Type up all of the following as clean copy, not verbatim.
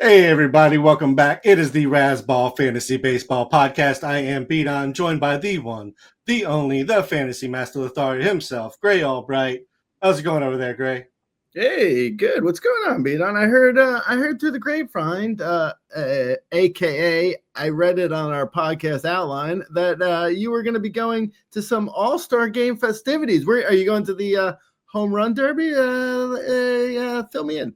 Hey everybody, welcome back. It is the Razzball Fantasy Baseball Podcast. I am Pete. I'm joined by the one, the only, the fantasy master authority himself, Gray Albright. How's it going over there, Gray? Hey, good. What's going on, Beat? I heard through the grapevine, aka I read it on our podcast outline that you were going to be going to some All-Star Game festivities. Where are you going to the Home Run Derby? Fill me in.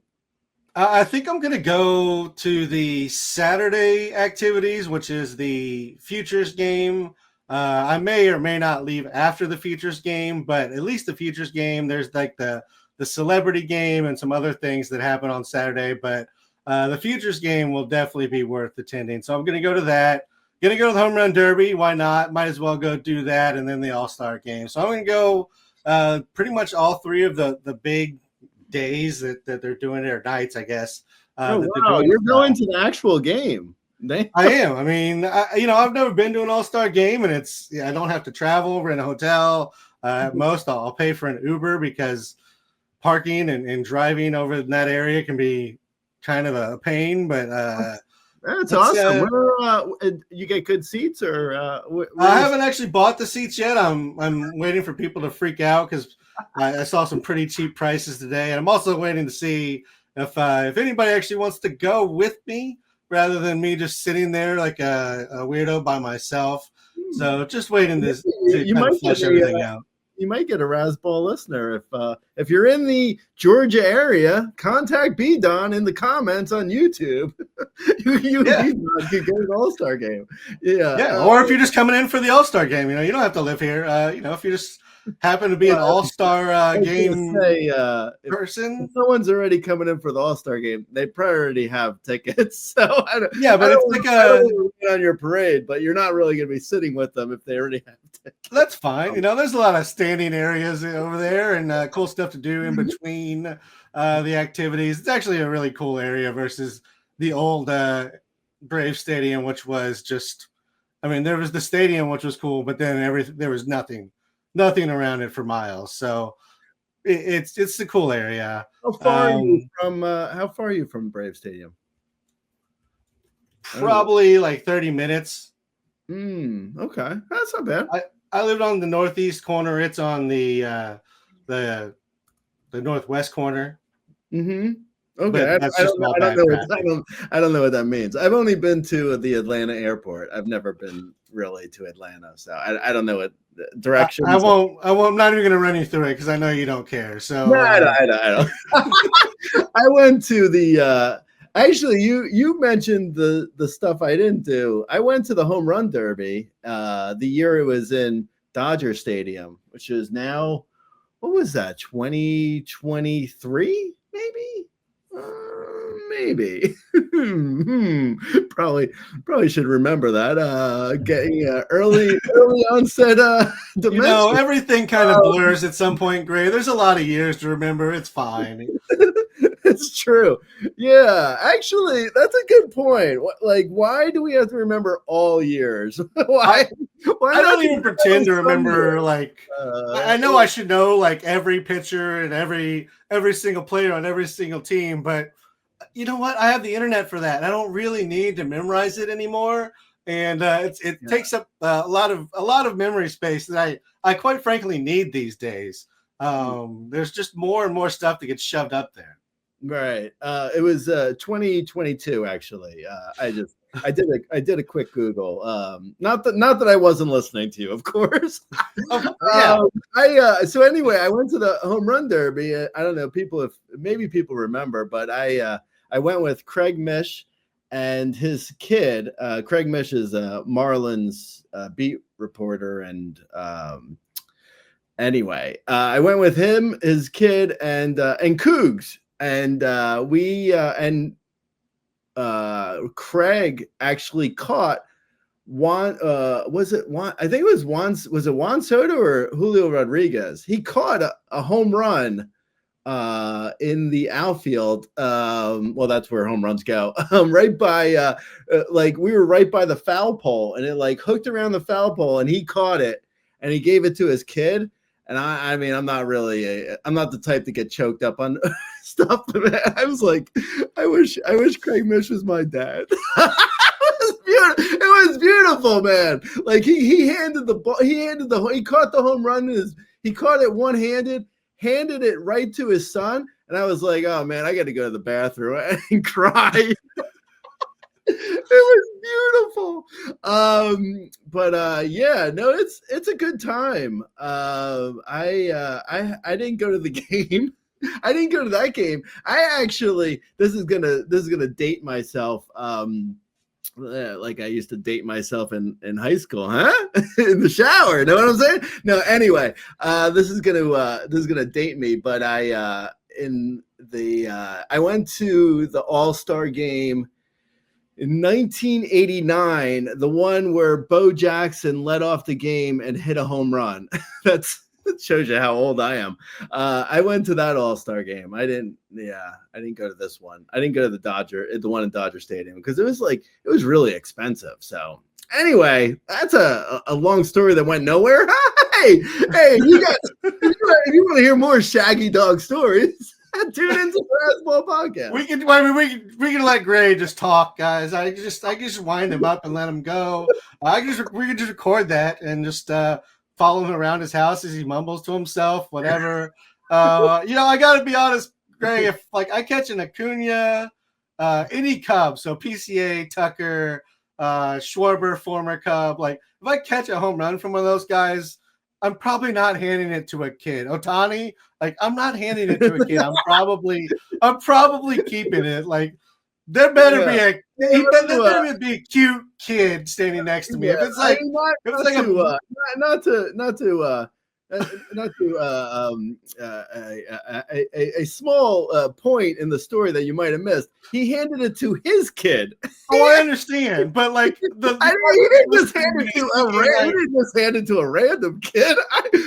I think I'm going to go to the Saturday activities, which is the Futures game. I may or may not leave after the Futures game, but at least the Futures game, there's like the celebrity game and some other things that happen on Saturday. But the Futures game will definitely be worth attending. So I'm going to go to that. Going to go to the Home Run Derby. Why not? Might as well go do that. And then the All-Star game. So I'm going to go pretty much all three of the big days that they're doing their nights, I guess. Wow, you're going to the actual game. I am. I mean, I've never been to an All-Star game, and I don't have to travel, rent a hotel. At most, I'll pay for an Uber because parking and driving over in that area can be kind of a pain. But that's awesome. You get good seats, or I haven't actually bought the seats yet. I'm waiting for people to freak out because I saw some pretty cheap prices today, and I'm also waiting to see if anybody actually wants to go with me rather than me just sitting there like a weirdo by myself. So just waiting to flesh everything out. You might get a Razzball listener if you're in the Georgia area. Contact B Don in the comments on YouTube. you could go to the All-Star game. Yeah. Or if you're just coming in for the All-Star game, you don't have to live here. If you just happen to be an All-Star game person. If someone's already coming in for the All-Star game, they probably already have tickets. So but it's like on your parade, but you're not really going to be sitting with them if they already have tickets. That's fine. There's a lot of standing areas over there and cool stuff to do in between the activities. It's actually a really cool area versus the old Brave Stadium, which was just, there was the stadium, which was cool, but then there was nothing around it for miles. So it's a cool area. How far are you from Brave Stadium? Probably like 30 minutes. Okay, that's not bad. I lived on the northeast corner. It's on the northwest corner. Okay, I don't know what that means. I've only been to the Atlanta airport. I've never been really to Atlanta, so I don't know what directions. I won't. I'm not even going to run you through it because I know you don't care. So no, I don't. I went to the. Actually, you mentioned the stuff I didn't do. I went to the Home Run Derby the year it was in Dodger Stadium, which is now, what was that, 2023 maybe? Maybe. Probably should remember that. Getting early onset dementia. Everything kind of blurs at some point, Gray. There's a lot of years to remember. It's fine. It's true. Yeah, actually, that's a good point. Why do we have to remember all years? Why I don't even pretend to remember. I know I should know every pitcher and every single player on every single team, but you know what? I have the internet for that. I don't really need to memorize it anymore, and it takes up a lot of memory space that I quite frankly need these days. There's just more and more stuff that gets shoved up there. Right. It was 2022 actually. I did a quick Google. Not that I wasn't listening to you, of course. So anyway, I went to the Home Run Derby. I don't know maybe people remember, but I went with Craig Mish and his kid. Craig Mish is a Marlins beat reporter, and anyway, I went with him, his kid, and Cougs. And Craig actually caught Juan. Was it Juan? I think it was Juan. Was it Juan Soto or Julio Rodriguez? He caught a home run in the outfield. Well, that's where home runs go. Right by we were right by the foul pole, and it hooked around the foul pole, and he caught it, and he gave it to his kid. And I'm not the type to get choked up on stuff. Man. I was like, I wish Craig Mish was my dad. It was beautiful, man. Like he handed the ball, he caught the home run. He caught it one-handed, handed it right to his son, and I was like, oh man, I got to go to the bathroom and cry. It was beautiful. But yeah, no, it's a good time. I didn't go to the game. I didn't go to that game. I actually, this is gonna date myself. Like I used to date myself in high school, huh? In the shower, know what I'm saying? No, anyway, this is gonna date me, but I went to the All-Star game in 1989, the one where Bo Jackson led off the game and hit a home run. That shows you how old I am. I went to that All-Star game. I didn't go to this one. I didn't go to the one in Dodger Stadium, because it was really expensive. So anyway, that's a long story that went nowhere. Hey, you guys, if you want to hear more Shaggy Dog stories, tune into the Razzball Podcast. We can let Gray just talk, guys. I just wind him up and let him go. We can just record that and just follow him around his house as he mumbles to himself, whatever. I got to be honest, Gray, if like I catch an Acuna, any Cub, so PCA, Tucker, Schwarber, former Cub, like if I catch a home run from one of those guys, I'm probably not handing it to a kid. Ohtani, like I'm not handing it to a kid. I'm probably keeping it. Like there better be a cute kid standing next to me. If it's like a small point in the story that you might have missed, he handed it to his kid. Oh, I understand, but like he didn't just hand it to a random kid.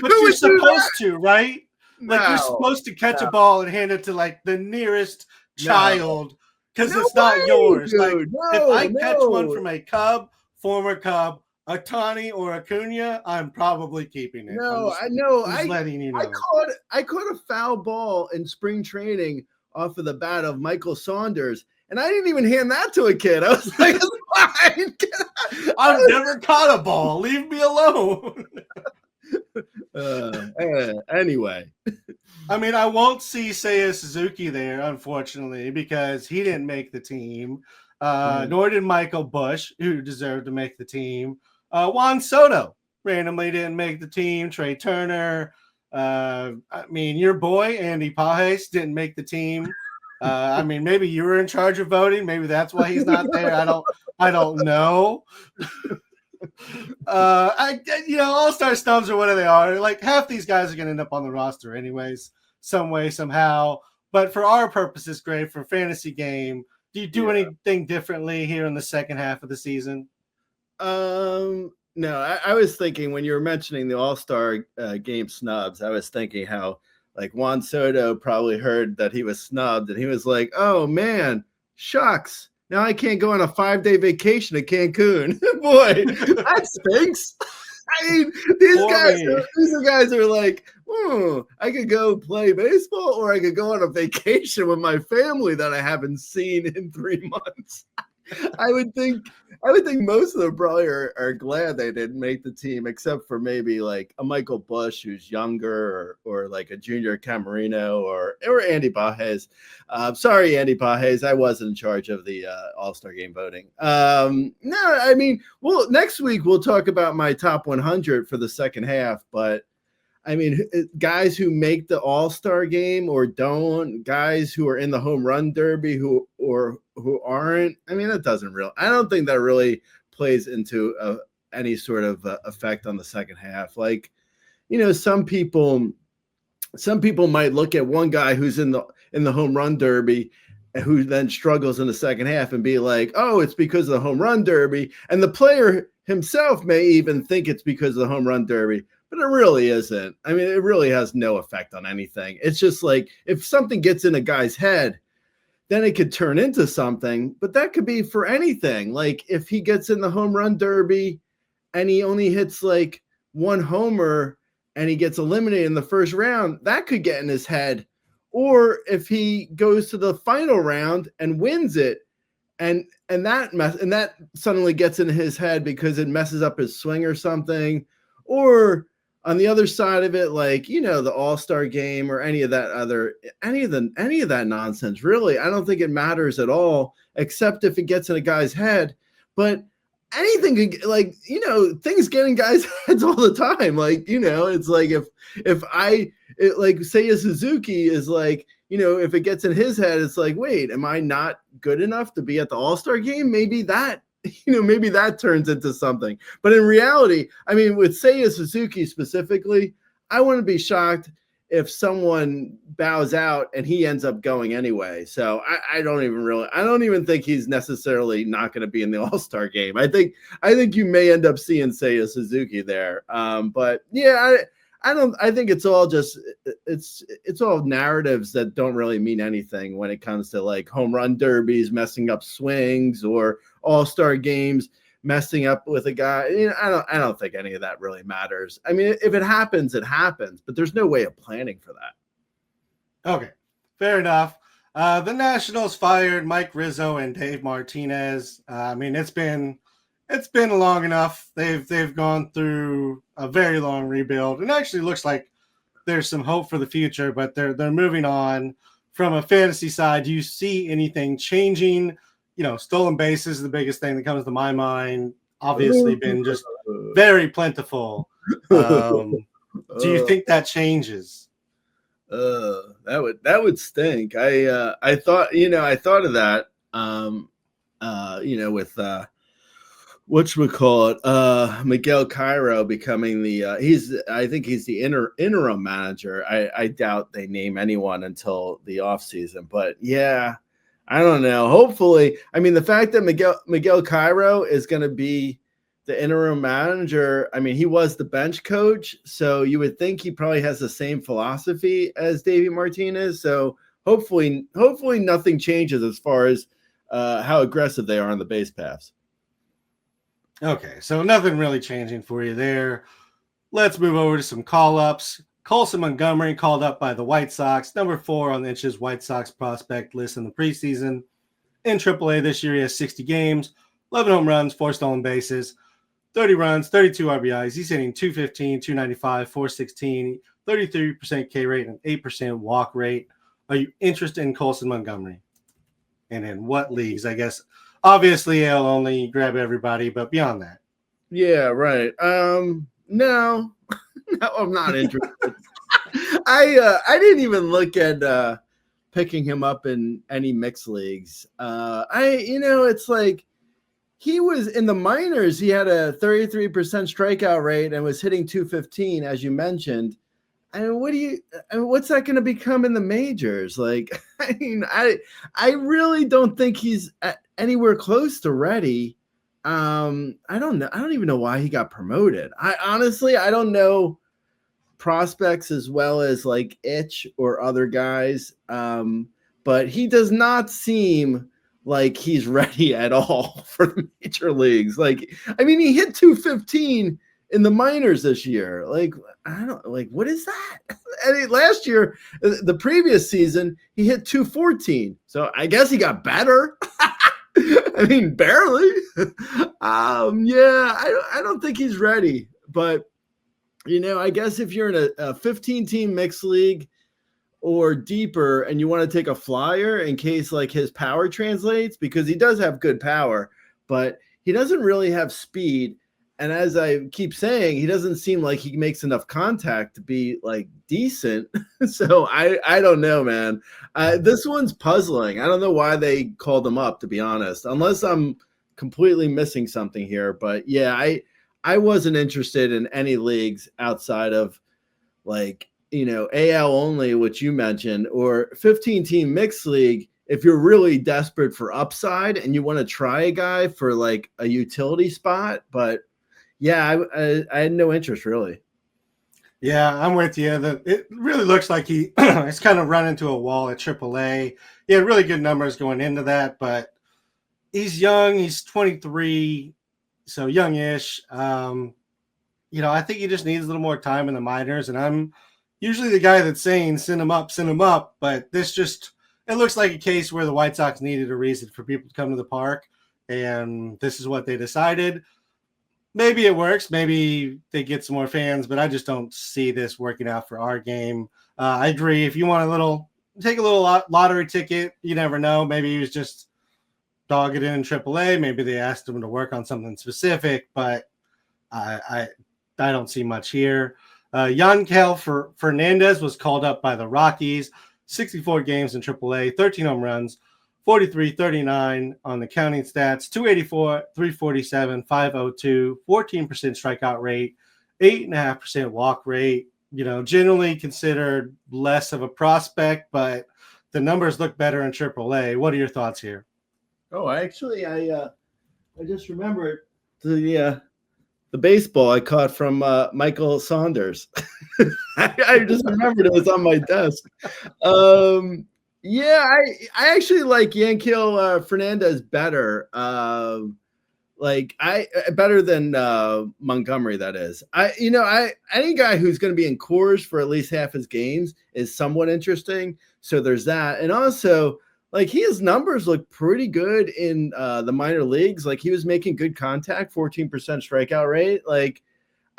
But you're supposed to, right? Like you're supposed to catch a ball and hand it to like the nearest child. Because it's not yours. Dude, like if I catch one from a Cub, former Cub, Ohtani or Acuna, I'm probably keeping it. No, I know. Letting you know. I caught a foul ball in spring training off of the bat of Michael Saunders, and I didn't even hand that to a kid. I was like, fine. I've never caught a ball. Leave me alone. Anyway. I mean, I won't see Seiya Suzuki there, unfortunately, because he didn't make the team. Nor did Michael Busch, who deserved to make the team. Juan Soto randomly didn't make the team. Trey Turner. I mean, your boy, Andy Pages, didn't make the team. I mean, maybe you were in charge of voting. Maybe that's why he's not there. I don't know. All-Star snubs or whatever they are, like half these guys are going to end up on the roster anyways, some way, somehow. But for our purposes, great for fantasy game. Do you do anything differently here in the second half of the season? No, I was thinking when you were mentioning the All-Star game snubs, I was thinking how like Juan Soto probably heard that he was snubbed and he was like, oh man, shucks. Now I can't go on a 5-day vacation to Cancun. Boy, that stinks. I mean, these guys are like, I could go play baseball or I could go on a vacation with my family that I haven't seen in 3 months. I would think most of them probably are glad they didn't make the team, except for maybe like a Michael Busch who's younger, or like a Junior Camarino or Andy Pages. Sorry, Andy Pages, I wasn't in charge of the All-Star game voting. No, I mean, well, next week we'll talk about my top 100 for the second half, but I mean, guys who make the All-Star game or don't, guys who are in the home run derby who aren't. I mean, I don't think that really plays into any sort of effect on the second half. Like, some people might look at one guy who's in the home run derby who then struggles in the second half and be like, oh, it's because of the home run derby. And the player himself may even think it's because of the home run derby. But it really isn't. I mean, it really has no effect on anything. It's just like if something gets in a guy's head, then it could turn into something. But that could be for anything. Like if he gets in the home run derby and he only hits like one homer and he gets eliminated in the first round, that could get in his head. or if he goes to the final round and wins it, and that suddenly gets in his head because it messes up his swing or something, or on the other side of it, like, you know, the All-Star game or any of that nonsense, really, I don't think it matters at all, except if it gets in a guy's head. But anything, like, you know, things get in guys' heads all the time. Like, you know, it's like like Seiya Suzuki is like, you know, if it gets in his head, it's like, wait, am I not good enough to be at the All-Star game? Maybe that, you know, maybe that turns into something. But in reality, I mean, with Seiya Suzuki specifically, I wouldn't be shocked if someone bows out and he ends up going anyway. So I don't even think he's necessarily not going to be in the All-Star game. I think you may end up seeing Seiya Suzuki there. But yeah, I think it's all just, it's all narratives that don't really mean anything when it comes to like home run derbies messing up swings or All-Star games messing up with a guy. You know, I don't think any of that really matters. I mean, if it happens, it happens, but there's no way of planning for that. Okay, fair enough. The Nationals fired Mike Rizzo and Dave Martinez. I mean, it's been long enough. They've gone through a very long rebuild, and actually looks like there's some hope for the future. But they're moving on. From a fantasy side, do you see anything changing? You know, stolen bases is the biggest thing that comes to my mind. Obviously, been just very plentiful. Do you think that changes? That would stink. I thought of that. You know, with whatchamacallit, Miguel Cairo becoming I think he's the interim manager. I doubt they name anyone until the offseason, but yeah, I don't know. Hopefully, I mean, the fact that Miguel Cairo is going to be the interim manager, I mean, he was the bench coach, so you would think he probably has the same philosophy as Davey Martinez. So hopefully nothing changes as far as how aggressive they are on the base paths. Okay, so nothing really changing for you there. Let's move over to some call-ups. Colson Montgomery called up by the White Sox, number 4 on the Inches White Sox prospect list in the preseason. In AAA this year, he has 60 games, 11 home runs, 4 stolen bases, 30 runs, 32 RBIs. He's hitting 215, 295, 416, 33% K rate, and 8% walk rate. Are you interested in Colson Montgomery? And in what leagues? I guess, obviously, AL only, grab everybody, but beyond that. Yeah, right. No, I'm not interested. I didn't even look at picking him up in any mixed leagues. It's like he was in the minors. He had a 33% strikeout rate and was hitting 215, as you mentioned. And what's that going to become in the majors? Like, I mean, I really don't think he's anywhere close to ready. I don't know. I don't even know why he got promoted. I don't know prospects as well as like Itch or other guys. But he does not seem like he's ready at all for the major leagues. Like, I mean, he hit 215 in the minors this year. Like, I don't like, what is that? And last year, the previous season, he hit 214. So I guess he got better. I mean, barely. I don't think he's ready. But, you know, I guess if you're in a 15-team mixed league or deeper and you want to take a flyer in case like his power translates, because he does have good power, but he doesn't really have speed. And as I keep saying, he doesn't seem like he makes enough contact to be like decent. So I don't know, man. This one's puzzling. I don't know why they called him up, to be honest, unless I'm completely missing something here. But yeah, I wasn't interested in any leagues outside of like, you know, AL only, which you mentioned, or 15-team mixed league. If you're really desperate for upside and you want to try a guy for like a utility spot, but yeah, I had no interest really. Yeah, I'm with you. It really looks like he it's kind of run into a wall at AAA. He had really good numbers going into that, but he's young. He's 23, so youngish. I think he just needs a little more time in the minors, and I'm usually the guy that's saying send him up, but it looks like a case where the White Sox needed a reason for people to come to the park, and this is what they decided. Maybe it works. Maybe they get some more fans, but I just don't see this working out for our game. I agree. If you want take a little lottery ticket, you never know. Maybe he was just dogged in AAA. Maybe they asked him to work on something specific, but I don't see much here. Yanquiel Fernandez was called up by the Rockies. 64 games in AAA, 13 home runs, 43-39 on the counting stats, 284, 347, 502, 14% strikeout rate, 8.5% walk rate. Generally considered less of a prospect, but the numbers look better in AAA. What are your thoughts here? Oh, I just remembered the baseball I caught from Michael Saunders. I just remembered it was on my desk. Yeah, I actually like Yanquiel Fernandez better. Better than Montgomery, that is. Any guy who's going to be in Coors for at least half his games is somewhat interesting. So there's that. And also, his numbers look pretty good in the minor leagues. He was making good contact, 14% strikeout rate.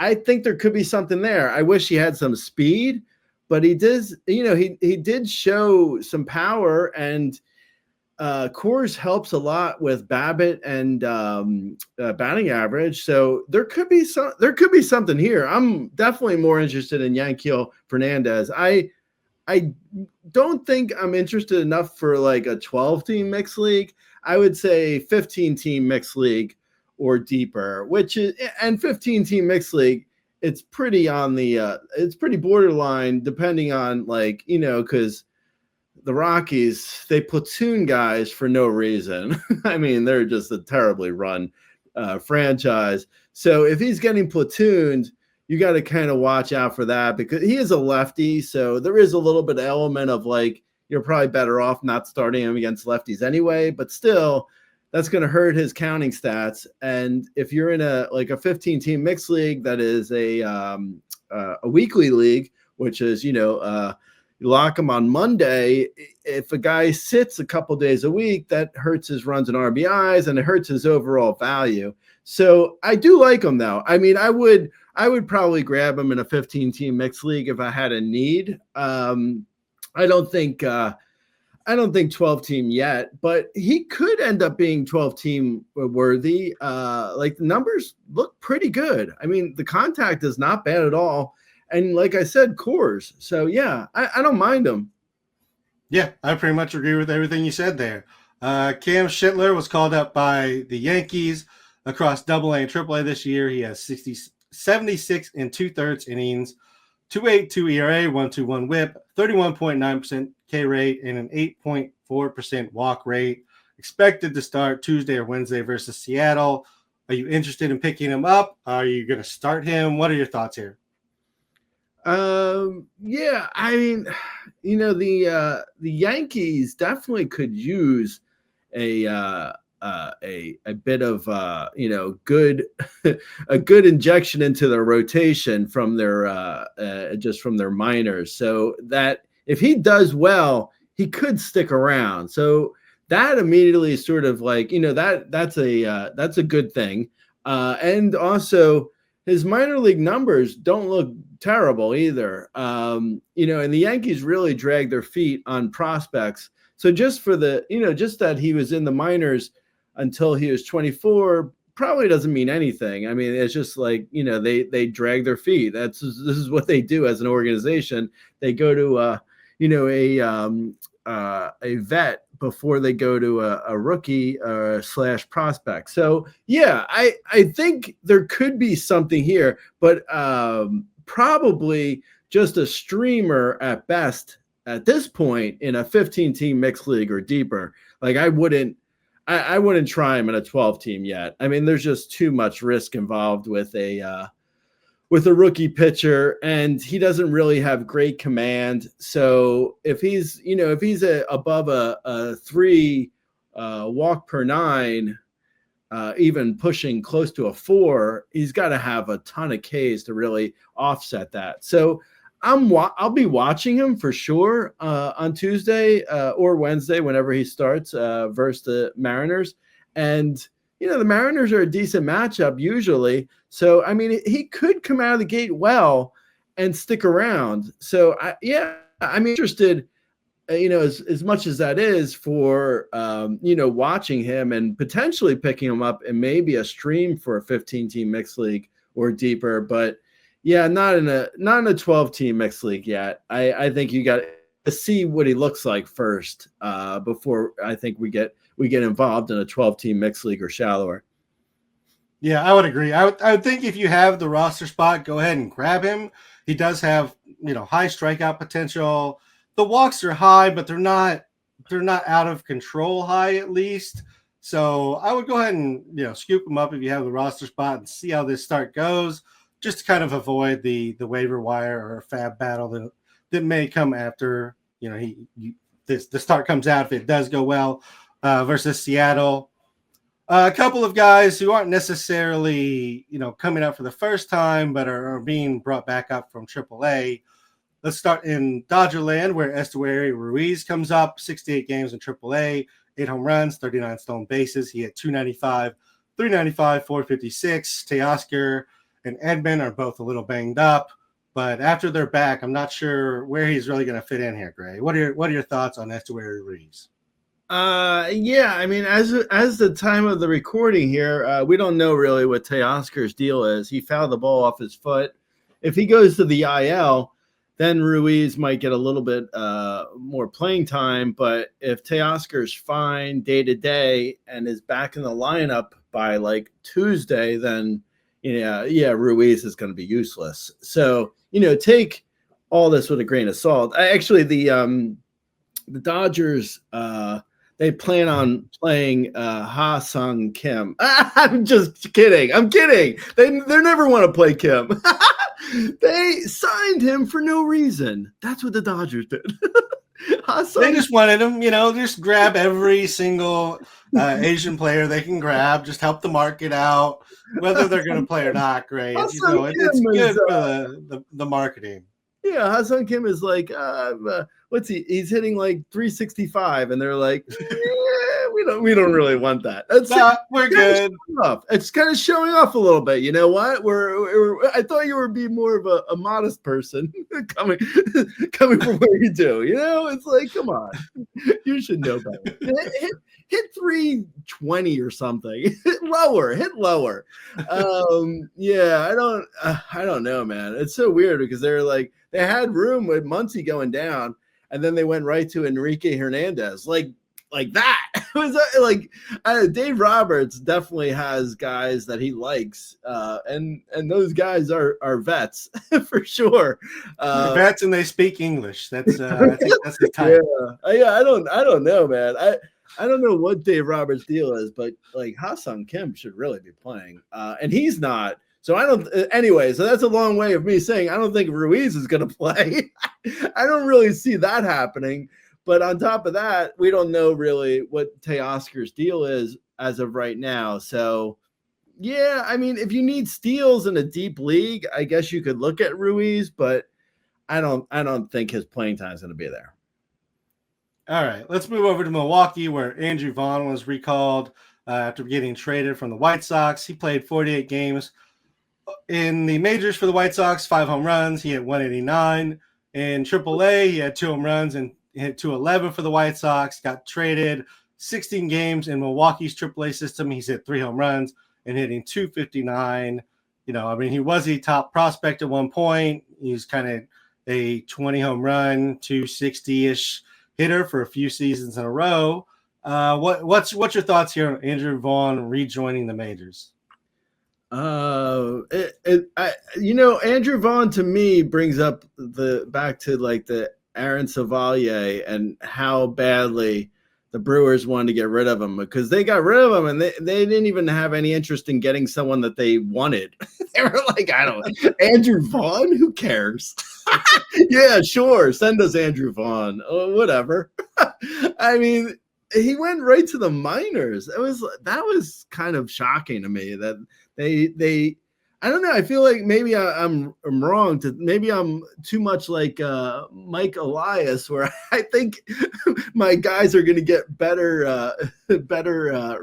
I think there could be something there. I wish he had some speed, but he did show some power, and Coors helps a lot with BABIP and batting average. So there could be something here. I'm definitely more interested in Yanquiel Fernandez. I don't think I'm interested enough for a 12-team mixed league. I would say 15-team mixed league or deeper, and 15-team mixed league. It's pretty it's pretty borderline depending on because the Rockies, they platoon guys for no reason. I mean, they're just a terribly run franchise. So if he's getting platooned, you got to kind of watch out for that, because he is a lefty. So there is a little bit of element of you're probably better off not starting him against lefties anyway, but still that's going to hurt his counting stats. And if you're in a 15-team mixed league, that is a weekly league, which is, you lock him on Monday. If a guy sits a couple days a week, that hurts his runs and RBIs, and it hurts his overall value. So I do like him, though. I mean, I would probably grab him in a 15-team mixed league if I had a need. I don't think 12-team yet, but he could end up being 12-team worthy. The numbers look pretty good. I mean, the contact is not bad at all. And like I said, Coors. So, yeah, I don't mind him. Yeah, I pretty much agree with everything you said there. Cam Schittler was called up by the Yankees across AA and AAA this year. He has 76 and 2/3 innings, 2.82 ERA, 1.21 WHIP, 31.9% K rate, and an 8.4% walk rate. Expected to start Tuesday or Wednesday versus Seattle. Are you interested in picking him up? Are you going to start him? What are your thoughts here? Yeah, I mean, the Yankees definitely could use a bit of good a good injection into their rotation from their just from their minors, so that if he does well, he could stick around. So that immediately is sort of that's a good thing. And also his minor league numbers don't look terrible either. And the Yankees really drag their feet on prospects. So just for just that he was in the minors until he was 24 probably doesn't mean anything. I mean, it's just they drag their feet. This is what they do as an organization. They go to a vet before they go to a rookie / prospect. So yeah, I think there could be something here, but probably just a streamer at best at this point in a 15-team mixed league or deeper. I wouldn't try him in a 12-team yet. I mean, there's just too much risk involved with a rookie pitcher, and he doesn't really have great command. So if he's above a 3 walk per 9, even pushing close to a 4, he's got to have a ton of Ks to really offset that. So I'll be watching him for sure on Tuesday or Wednesday whenever he starts versus the Mariners. And the Mariners are a decent matchup usually. So I mean, he could come out of the gate well and stick around. So I'm interested. As much as that is for watching him and potentially picking him up and maybe a stream for a 15-team mixed league or deeper, but yeah, not in a 12-team mixed league yet. I think you got to see what he looks like first before I think we get involved in a 12-team mixed league or shallower. Yeah, I would agree. I would think if you have the roster spot, go ahead and grab him. He does have high strikeout potential. The walks are high, but they're not out of control high at least. So I would go ahead and scoop him up if you have the roster spot and see how this start goes, just to kind of avoid the waiver wire or fab battle that may come after the start comes out if it does go well versus Seattle. A couple of guys who aren't necessarily coming up for the first time, but are being brought back up from AAA. Let's start in Dodger land, where Esteury Ruiz comes up, 68 games in AAA, 8 home runs, 39 stolen bases. He hit 295, 395, 456. Teoscar and Edman are both a little banged up, but after they're back, I'm not sure where he's really going to fit in here, Gray. What are your thoughts on Esteury Ruiz? Yeah, I mean, as the time of the recording here, we don't know really what Teoscar's deal is. He fouled the ball off his foot. If he goes to the IL, then Ruiz might get a little bit more playing time. But if Teoscar's fine day to day and is back in the lineup by like Tuesday, then Ruiz is going to be useless. So take all this with a grain of salt. The Dodgers they plan on playing Ha-Sung Kim. I'm just kidding. I'm kidding. They never want to play Kim. They signed him for no reason. That's what the Dodgers did. They just wanted him, just grab every single Asian player they can grab, just help the market out, whether they're going to play or not. Great, it's good for the marketing. Yeah, Ha-Sung Kim is like, what's he? He's hitting like 365, and they're like, we don't really want that. We're good. It's kind of showing off a little bit. You know what? I thought you were being more of a modest person coming from where you do. It's like, come on, you should know better. Hit 320 or something. Hit lower. Yeah, I don't know, man. It's so weird because they had room with Muncy going down, and then they went right to Enrique Hernandez, like that. It was like Dave Roberts definitely has guys that he likes, and those guys are vets for sure. Vets, and they speak English. That's I think that's the type. Yeah. I don't know, man. I don't know what Dave Roberts' deal is, but like Ha-Sung Kim should really be playing, and he's not. So I don't. Anyway, so that's a long way of me saying I don't think Ruiz is going to play. I don't really see that happening. But on top of that, we don't know really what Teoscar's deal is as of right now. So, yeah, I mean, if you need steals in a deep league, I guess you could look at Ruiz, but I don't think his playing time is going to be there. All right, let's move over to Milwaukee, where Andrew Vaughn was recalled after getting traded from the White Sox. He played 48 games in the majors for the White Sox, 5 home runs. He hit 189. In AAA, he had 2 home runs and hit 211 for the White Sox. Got traded 16 games in Milwaukee's AAA system. He's hit 3 home runs and hitting 259. He was a top prospect at one point. He's kind of a 20 home run, 260-ish hitter for a few seasons in a row. What's your thoughts here on Andrew Vaughn rejoining the majors? Andrew Vaughn to me brings up back to like the Aaron Savalier and how badly the Brewers wanted to get rid of him, because they got rid of him and they didn't even have any interest in getting someone that they wanted. They were like, Andrew Vaughn, who cares? Yeah, sure, send us Andrew Vaughn. Oh, whatever. I mean, he went right to the minors. That was kind of shocking to me that they I don't know. I feel like maybe I'm wrong. Maybe I'm too much like Mike Elias, where I think my guys are going to get better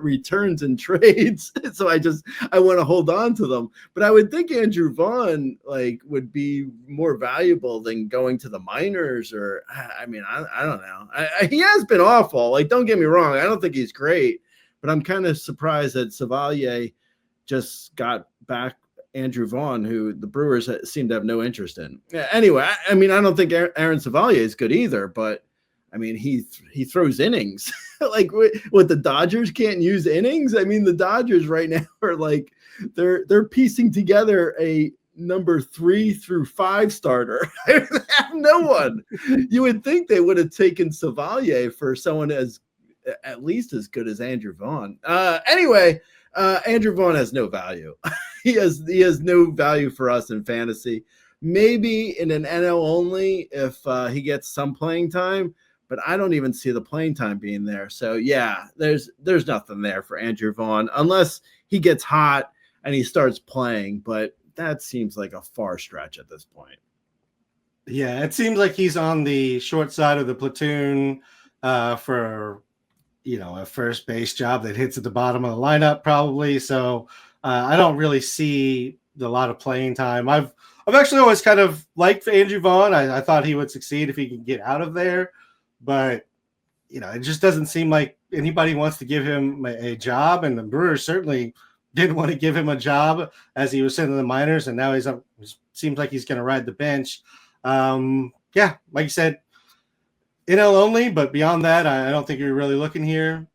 returns in trades. So I want to hold on to them. But I would think Andrew Vaughn would be more valuable than going to the minors. Or I don't know. He has been awful. Like, don't get me wrong. I don't think he's great, but I'm kind of surprised that Savalier just got back Andrew Vaughn, who the Brewers seem to have no interest in. Anyway, I don't think Aaron Savalier is good either, but he throws innings. Like, what, the Dodgers can't use innings? The Dodgers right now are like, they're piecing together a number 3 through 5 starter. They have no one. You would think they would have taken Savalier for someone at least as good as Andrew Vaughn. Anyway, Andrew Vaughn has no value. He has no value for us in fantasy. Maybe in an NL only if he gets some playing time, but I don't even see the playing time being there. So yeah, there's nothing there for Andrew Vaughn unless he gets hot and he starts playing, but that seems like a far stretch at this point. Yeah, it seems like he's on the short side of the platoon for a first base job that hits at the bottom of the lineup probably. So I don't really see a lot of playing time. I've actually always kind of liked Andrew Vaughn. I thought he would succeed if he could get out of there, but it just doesn't seem like anybody wants to give him a job, and the Brewers certainly didn't want to give him a job as he was sent to the minors, and now it seems like he's going to ride the bench. Yeah, like you said, NL only, but beyond that, I don't think you're really looking here.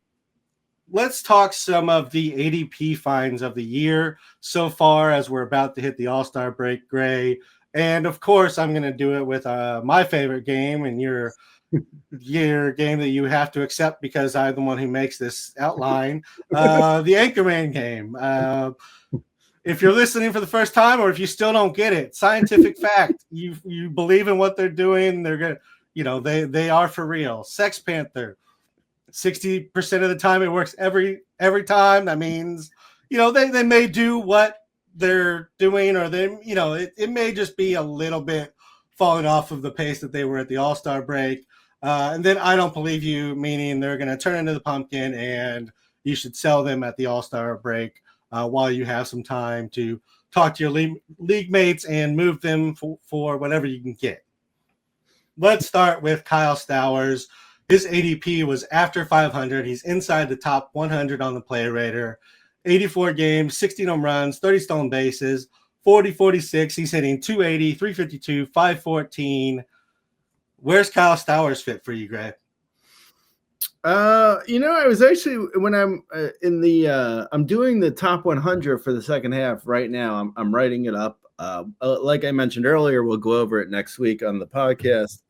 Let's talk some of the ADP finds of the year so far as we're about to hit the All-Star break, Gray. And, of course, I'm going to do it with my favorite game and your game that you have to accept because I'm the one who makes this outline, the Anchorman game. If you're listening for the first time or if you still don't get it, scientific fact, you believe in what they're doing, they're going to, they are for real. Sex Panther. 60% of the time it works every time. That means, they may do what they're doing, or it may just be a little bit falling off of the pace that they were at the All-Star break. And then I don't believe you, meaning they're going to turn into the pumpkin and you should sell them at the All-Star break while you have some time to talk to your league mates and move them for whatever you can get. Let's start with Kyle Stowers. His ADP was after 500. He's inside the top 100 on the player rater. 84 games, 16 home runs, 30 stolen bases, 40-46. He's hitting 280, 352, 514. Where's Kyle Stowers fit for you, Gray? I was actually, when I'm I'm doing the top 100 for the second half right now. I'm writing it up. Like I mentioned earlier, we'll go over it next week on the podcast.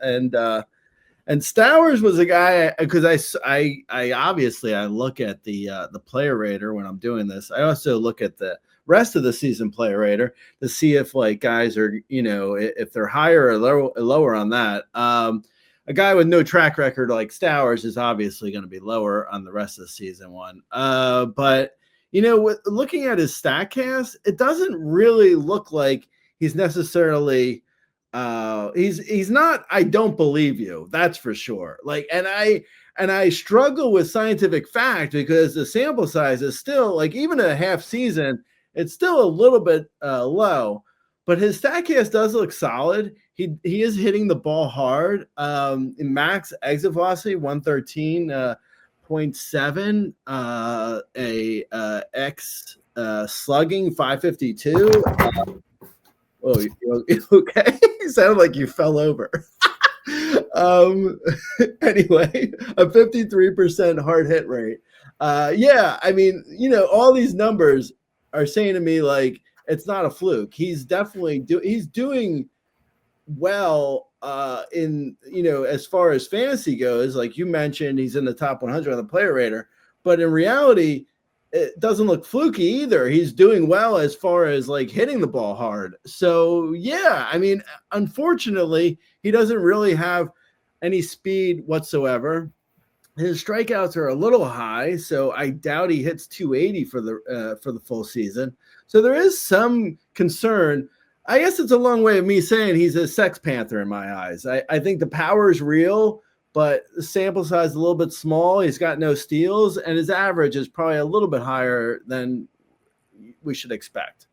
And Stowers was a guy, because I obviously look at the player rater when I'm doing this. I also look at the rest of the season player rater to see if guys are, if they're higher or lower on that. A guy with no track record like Stowers is obviously going to be lower on the rest of the season one. But looking at his StatCast, it doesn't really look like he's necessarily. He's not. I don't believe you. That's for sure. And I struggle with scientific fact because the sample size is still even a half season. It's still a little bit low, but his StatCast does look solid. He is hitting the ball hard. In max exit velocity 113.7. X slugging 552. Oh, you okay? You sounded like you fell over. Anyway, a 53% hard hit rate. Yeah, all these numbers are saying to me it's not a fluke. He's definitely he's doing well in as far as fantasy goes. Like you mentioned, he's in the top 100 on the player rater, but in reality, it doesn't look fluky either. He's doing well as far as hitting the ball hard. So yeah, unfortunately, he doesn't really have any speed whatsoever. His strikeouts are a little high, so I doubt he hits 280 for the full season. So there is some concern. I guess it's a long way of me saying he's a sex panther in my eyes. I think the power is real, but the sample size is a little bit small. He's got no steals, and his average is probably a little bit higher than we should expect.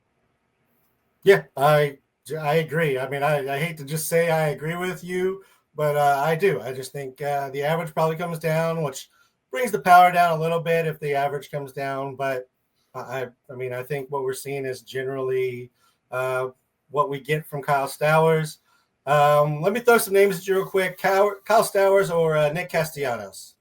Yeah, I agree. I mean, I hate to just say I agree with you, but I do. I just think the average probably comes down, which brings the power down a little bit if the average comes down. But I mean, I think what we're seeing is generally what we get from Kyle Stowers. Let me throw some names at you real quick. Kyle Stowers or Nick Castellanos?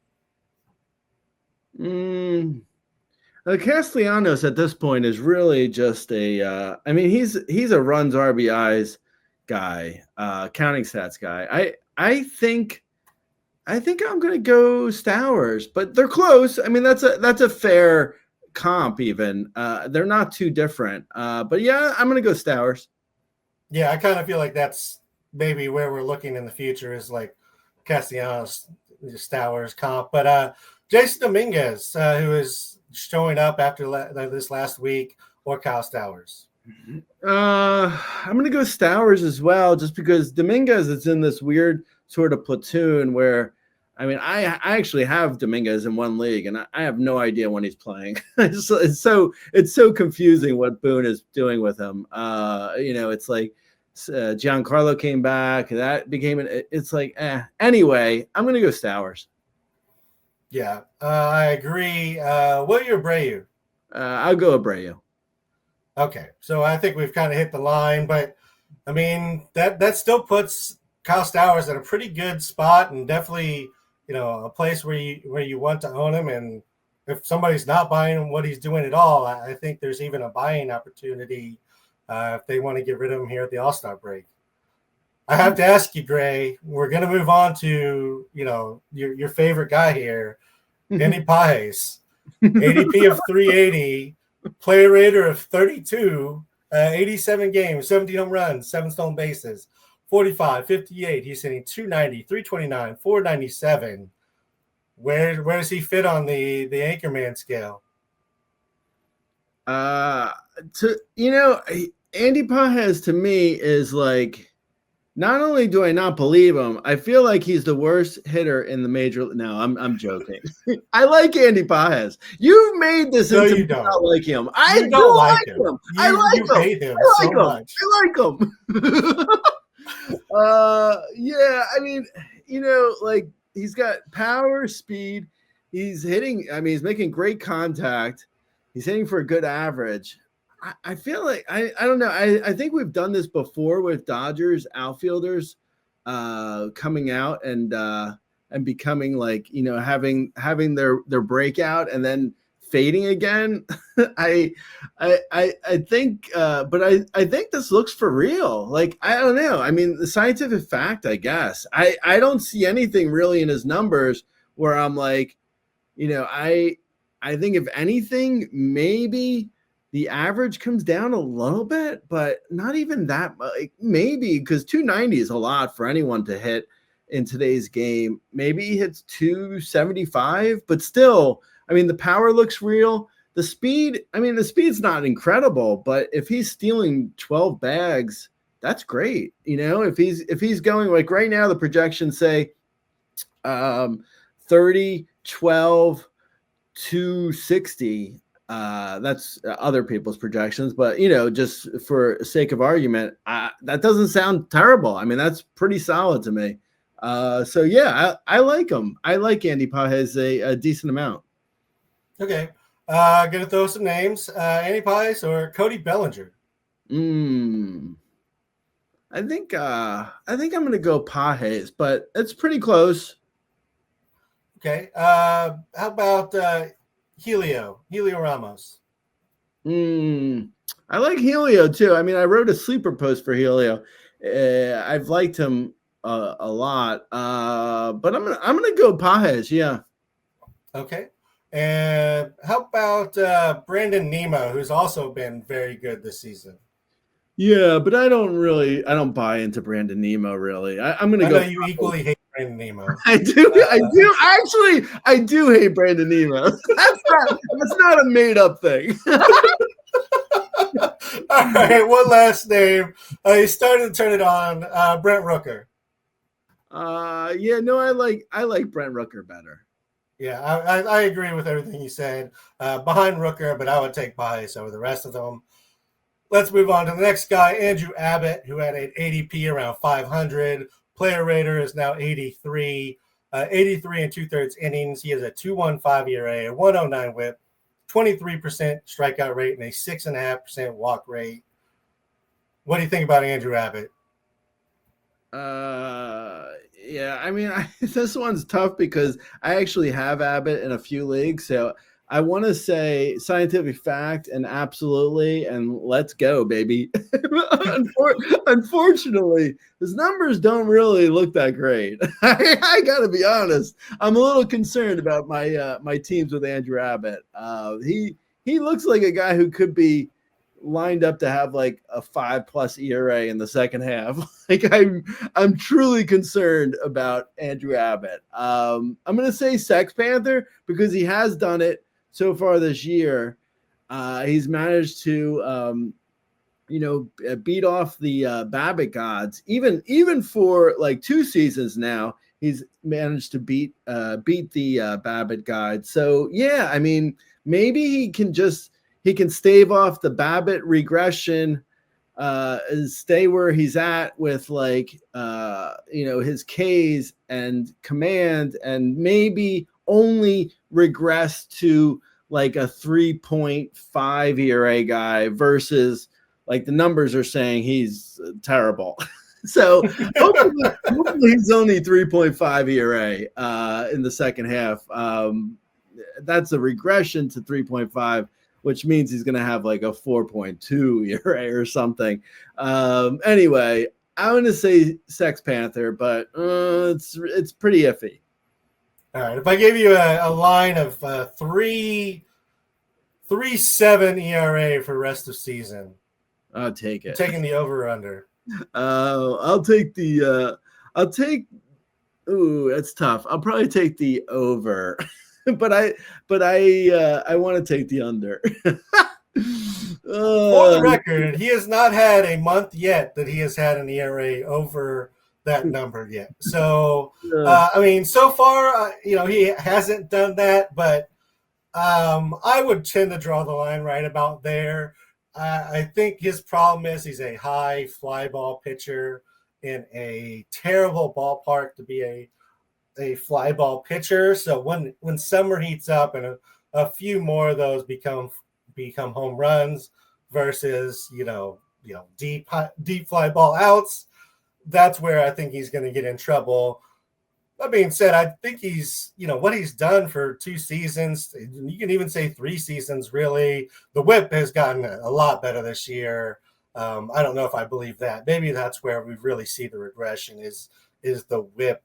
Castellanos at this point is really just a I mean, he's a runs RBIs guy, counting stats guy. I think I'm going to go Stowers, but they're close. I mean, that's a fair comp even. They're not too different. But yeah, I'm going to go Stowers. Yeah, I kind of feel like that's maybe where we're looking in the future is like Castellanos, Stowers comp. But Jason Dominguez, who is showing up after this last week, or Kyle Stowers? I'm going to go Stowers as well, just because Dominguez is in this weird sort of platoon where, I mean, I actually have Dominguez in one league, and I have no idea when he's playing. It's so confusing what Boone is doing with him. It's like Giancarlo came back. That became it's like, Anyway, I'm going to go Stowers. Yeah, I agree. What are you, Abreu? I'll go Abreu. Okay, so I think we've kind of hit the line, but I mean that still puts Kyle Stowers at a pretty good spot, and definitely a place where you want to own him. And if somebody's not buying what he's doing at all, I think there's even a buying opportunity if they want to get rid of him here at the All-Star break. I have to ask you, Gray. We're going to move on to your favorite guy here, Andy Pages, ADP of 380. Player rater of 32, 87 games, 17 home runs, 7 stolen bases, 45, 58. He's hitting 290, 329, 497. Where does he fit on the Anchorman scale? Andy Pages to me is like, not only do I not believe him, I feel like he's the worst hitter in the major. No, I'm joking. I like Andy Pages. You made this into you don't. Not like him. I you don't like him. I like him. Hate him I like so him. much. I like him. Yeah. I mean, like he's got power, speed. He's hitting. I mean, he's making great contact. He's hitting for a good average. I feel like I don't know. I think we've done this before with Dodgers outfielders coming out and becoming like, having their breakout and then fading again. I think but I think this looks for real. Like, I don't know. I mean, the scientific fact, I guess. I don't see anything really in his numbers where I'm like, I think if anything, maybe the average comes down a little bit, but not even that much. Maybe because 290 is a lot for anyone to hit in today's game. Maybe he hits 275, but still, I mean, the power looks real. The speed's not incredible, but if he's stealing 12 bags, that's great. If he's going like right now, the projections say 30, 12, 260. That's other people's projections, but just for sake of argument, that doesn't sound terrible. I mean, that's pretty solid to me. So yeah, I like him. I like Andy Pages a decent amount. Okay, gonna throw some names: Andy Pages or Cody Bellinger. I think I'm gonna go Pages, but it's pretty close. Okay, how about Helio Ramos? I like Helio too. I mean, I wrote a sleeper post for Helio. I've liked him a lot, but I'm gonna go Pages. Yeah. Okay. And how about Brandon Nimmo, who's also been very good this season? Yeah, but I don't buy into Brandon Nimmo really. I'm gonna go. I know you equally hate Brandon Nimmo. I do. Actually, I do hate Brandon Nimmo. That's not a made up thing. All right, one last name. He's starting to turn it on. Brent Rooker. Yeah, no, I like Brent Rooker better. Yeah, I agree with everything you said. Behind Rooker, but I would take Bias over the rest of them. Let's move on to the next guy, Andrew Abbott, who had an ADP around 500. Player rater is now 83. 83 and 2/3 innings. He has a 2.15 ERA, a 109 WHIP, 23% strikeout rate, and a 6.5% walk rate. What do you think about Andrew Abbott? Yeah, I mean, this one's tough because I actually have Abbott in a few leagues, so I want to say scientific fact and absolutely, and let's go, baby. Unfortunately, his numbers don't really look that great. I got to be honest. I'm a little concerned about my teams with Andrew Abbott. He looks like a guy who could be lined up to have like a 5+ ERA in the second half. Like I'm truly concerned about Andrew Abbott. I'm going to say Sex Panther because he has done it so far this year. He's managed to, beat off the Babbitt gods. Even for like 2 seasons now, he's managed to beat the Babbitt gods. So yeah, I mean, maybe he can stave off the Babbitt regression, stay where he's at with his Ks and command, and maybe only regress to like a 3.5 ERA guy versus like the numbers are saying he's terrible. So hopefully he's only 3.5 ERA in the second half. That's a regression to 3.5, which means he's going to have like a 4.2 ERA or something. Anyway, I'm going to say Sex Panther, but it's pretty iffy. All right. If I gave you a line of 3.7 ERA for rest of season, I'll take it. Taking the over or under. I'll take the. Ooh, that's tough. I'll probably take the over, but I want to take the under. For the record, he has not had a month yet that he has had an ERA over that number yet. So, I mean, so far, he hasn't done that, but I would tend to draw the line right about there. I think his problem is he's a high fly ball pitcher in a terrible ballpark to be a fly ball pitcher. So when summer heats up and a few more of those become home runs versus deep fly ball outs, that's where I think he's going to get in trouble. That being said, I think he's, what he's done for 2 seasons, you can even say 3 seasons, really. The whip has gotten a lot better this year. I don't know if I believe that. Maybe that's where we really see the regression is the whip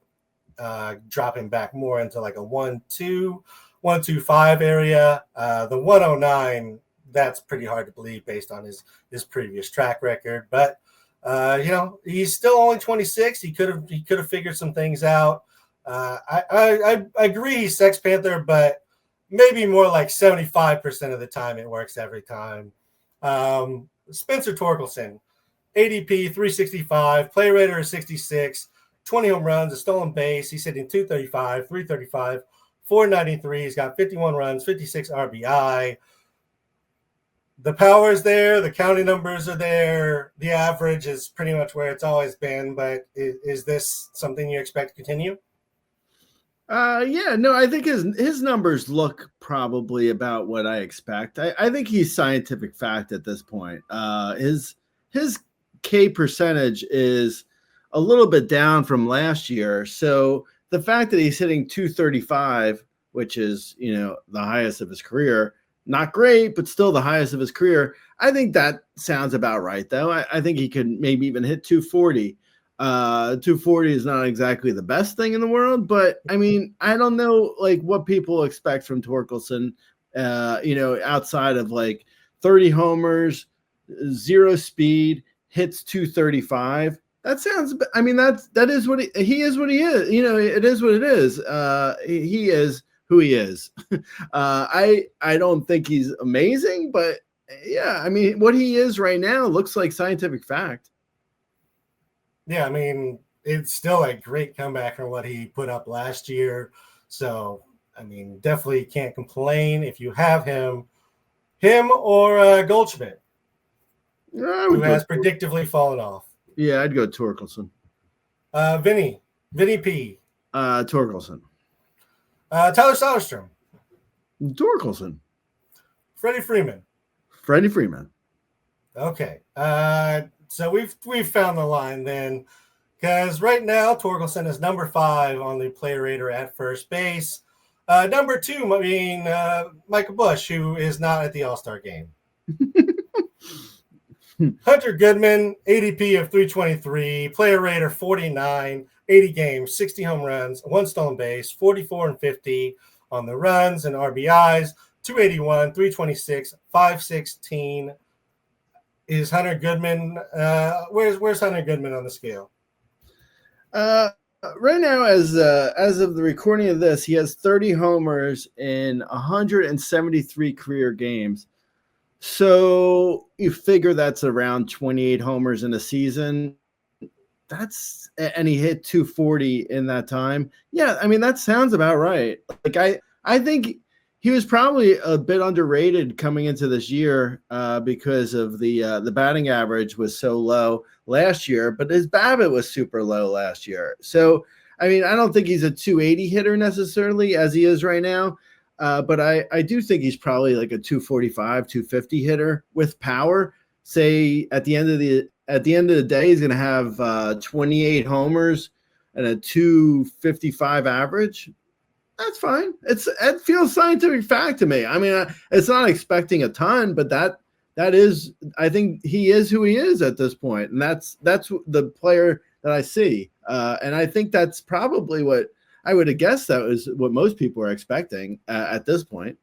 dropping back more into like a 1.2, 1.25 area. The 109, that's pretty hard to believe based on his previous track record. But, he's still only 26. He could have figured some things out. I agree he's Sex Panther, but maybe more like 75% of the time it works every time. Spencer Torkelson, ADP 365, play rater is 66, 20 home runs, a stolen base. He's hitting 235, 335, 493. He's got 51 runs, 56 RBI. The power is there. The counting numbers are there. The average is pretty much where it's always been. But is this something you expect to continue? Yeah, no, I think his numbers look probably about what I expect. I think he's scientific fact at this point. His K percentage is a little bit down from last year. So the fact that he's hitting 235, which is, the highest of his career, not great, but still the highest of his career. I think that sounds about right, though. I think he could maybe even hit 240. 240 is not exactly the best thing in the world, but I mean, I don't know like what people expect from Torkelson, outside of like 30 homers, 0 speed, hits 235. That sounds, I mean, that is what he is what he is. It is what it is. He is who he is. I don't think he's amazing, but Yeah, I mean, what he is right now looks like scientific fact. Yeah, I mean, it's still a great comeback from what he put up last year. So, I mean, definitely can't complain if you have him or Goldschmidt, who has predictably fallen off. Yeah, I'd go Torkelson. Vinny P. Torkelson. Tyler Soderstrom. Torkelson. Freddie Freeman. Okay. So we've found the line then, because right now Torkelson is number 5 on the play rater at first base. Number 2, I mean, Michael Busch, who is not at the All-Star game. Hunter Goodman, ADP of 323, player rater 49, 80 games, 60 home runs, 1 stolen base, 44 and 50 on the runs and RBIs, 281, 326, 516. Is Hunter Goodman? Where's Hunter Goodman on the scale? Right now, as of the recording of this, he has 30 homers in 173 career games. So you figure that's around 28 homers in a season. And he hit 240 in that time. Yeah, I mean, that sounds about right. Like I think he was probably a bit underrated coming into this year because of the batting average was so low last year, but his BABIP was super low last year. So, I mean, I don't think he's a 280 hitter necessarily as he is right now, but I do think he's probably like a 245, 250 hitter with power. Say at the end of the day, he's going to have 28 homers and a 255 average. That's fine. It feels scientific fact to me. I mean, it's not expecting a ton, but that is, I think he is who he is at this point, and that's the player that I see. And I think that's probably what I would have guessed that was what most people are expecting at this point.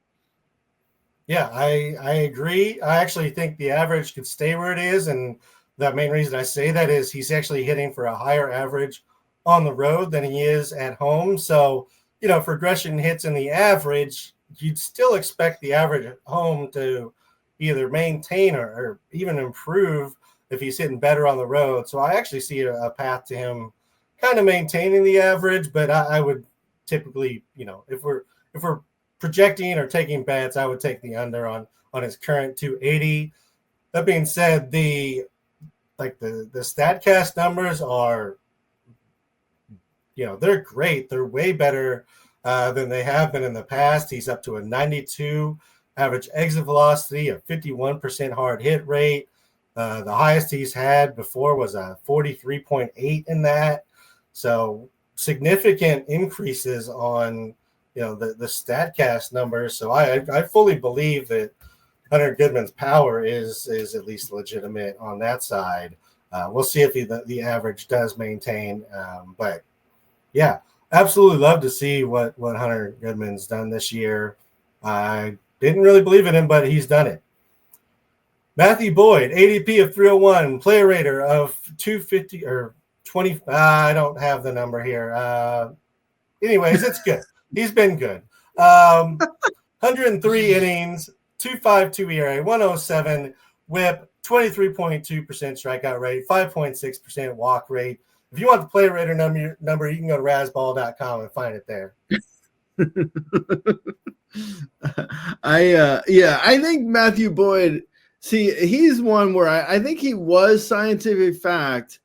Yeah, I agree. I actually think the average could stay where it is, and the main reason I say that is he's actually hitting for a higher average on the road than he is at home. So, you know, for Gresham hits in the average, you'd still expect the average at home to either maintain or even improve if he's hitting better on the road. So I actually see a path to him kind of maintaining the average, but I would typically, you know, if we're projecting or taking bets, I would take the under on his current 280. That being said, the StatCast numbers are, you know, they're great. They're way better than they have been in the past. He's up to a 92 average exit velocity, a 51% hard hit rate. The highest he's had before was a 43.8 in that. So significant increases on, you know, the StatCast numbers. So I fully believe that Hunter Goodman's power is at least legitimate on that side. We'll see if the average does maintain. But yeah, absolutely love to see what Hunter Goodman's done this year. I didn't really believe in him, but he's done it. Matthew Boyd, ADP of 301, player rater of 250 or 20. I don't have the number here. Anyways, it's good. He's been good. 103 innings, 2.52 ERA, 107 WHIP, 23.2% strikeout rate, 5.6% walk rate. If you want the player rater number, you can go to razzball.com and find it there. I think Matthew Boyd, see, he's one where I think he was scientific fact,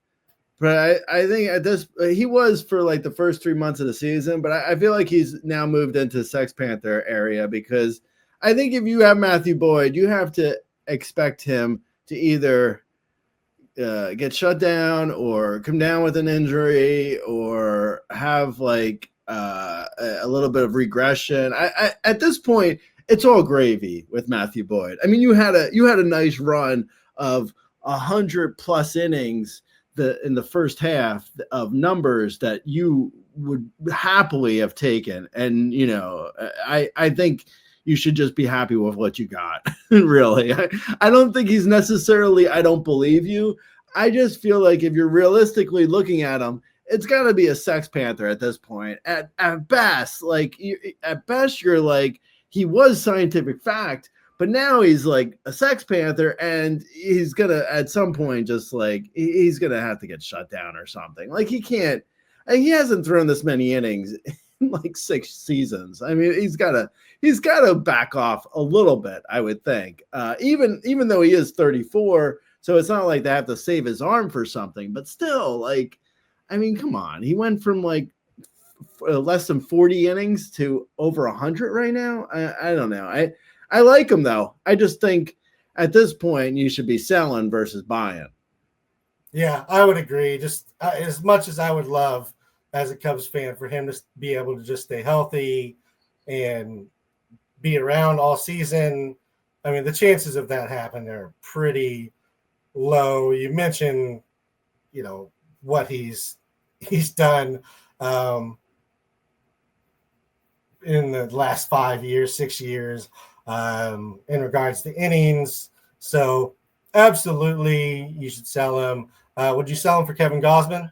but I think at this he was for like the first 3 months of the season, but I feel like he's now moved into Sex Panther area, because I think if you have Matthew Boyd, you have to expect him to either get shut down or come down with an injury or have like a little bit of regression. I at this point, it's all gravy with Matthew Boyd. I mean, you had a nice run of 100+ innings in the first half of numbers that you would happily have taken, and you know, I think you should just be happy with what you got. Really, I don't think he's necessarily, I don't believe you. I just feel like if you're realistically looking at him, it's got to be a Sex Panther at this point. At best, you're like, he was scientific fact, But now he's like a Sex Panther, and he's gonna at some point just like he's gonna have to get shut down or something. Like he can't. He hasn't thrown this many innings in like 6 seasons. I mean, he's gotta back off a little bit, I would think. Even though he is 34, so it's not like they have to save his arm for something. But still, like, I mean, come on. He went from like less than 40 innings to over 100 right now. I don't know. I like him though. I just think at this point you should be selling versus buying. Yeah, I would agree. Just as much as I would love as a Cubs fan for him to be able to just stay healthy and be around all season, I mean, the chances of that happening are pretty low. You mentioned, what he's done in the last 5 years, 6 years in regards to innings. So absolutely, you should sell him. Would you sell him for Kevin Gausman?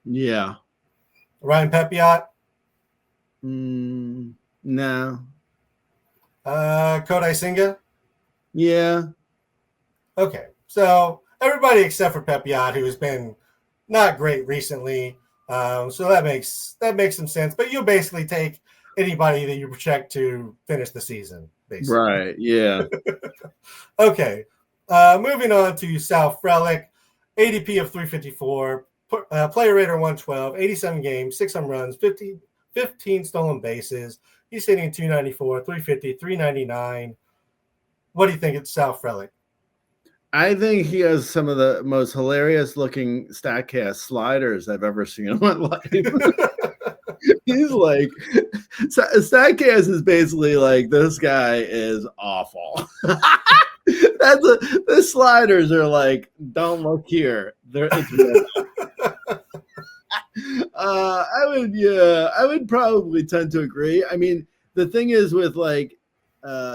Yeah. Ryan Pepiot? No. Kodai Senga? Yeah. Okay. So everybody except for Pepiot, who has been not great recently. So that makes some sense. But you'll basically take anybody that you project to finish the season, basically. Right. Yeah. Okay. Moving on to Sal Frelick, ADP of 354, player rater 112, 87 games, 6 home runs, 15 stolen bases. He's hitting 294, 350, 399. What do you think of Sal Frelick? I think he has some of the most hilarious looking StatCast sliders I've ever seen in my life. He's like, StatCast is basically like, this guy is awful. The sliders are like, don't look here. I would probably tend to agree. I mean, the thing is with like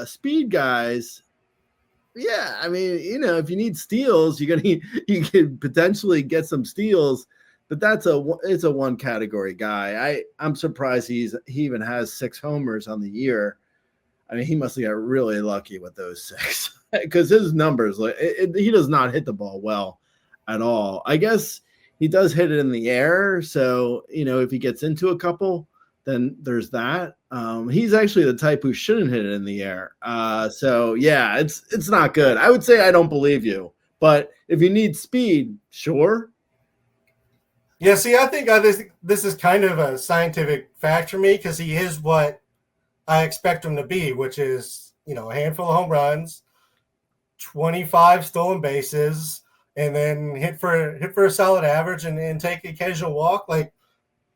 speed guys, yeah, I mean, if you need steals, you can potentially get some steals, but it's a one category guy. I'm surprised he even has 6 homers on the year. I mean, he must have got really lucky with those 6 because his numbers, he does not hit the ball well at all. I guess he does hit it in the air. So, if he gets into a couple, then there's that. He's actually the type who shouldn't hit it in the air. So yeah, it's not good. I would say I don't believe you, but if you need speed, sure. Yeah, see, I think this is kind of a scientific fact for me because he is what I expect him to be, which is, a handful of home runs, 25 stolen bases, and then hit for a solid average and take a occasional walk. Like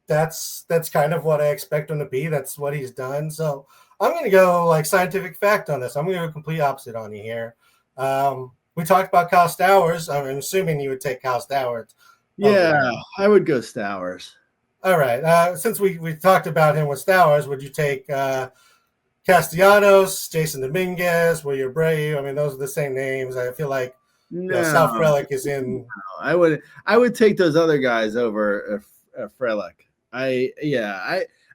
that's kind of what I expect him to be. That's what he's done. So I'm going to go like scientific fact on this. I'm going to go complete opposite on you here. We talked about Kyle Stowers. I'm assuming you would take Kyle Stowers. Yeah, I would go Stowers. All right. Since we talked about him with Stowers, would you take Castellanos, Jason Dominguez, William Abreu? I mean, those are the same names. I feel like Sal Frelick is in. No, I would take those other guys over Frelick.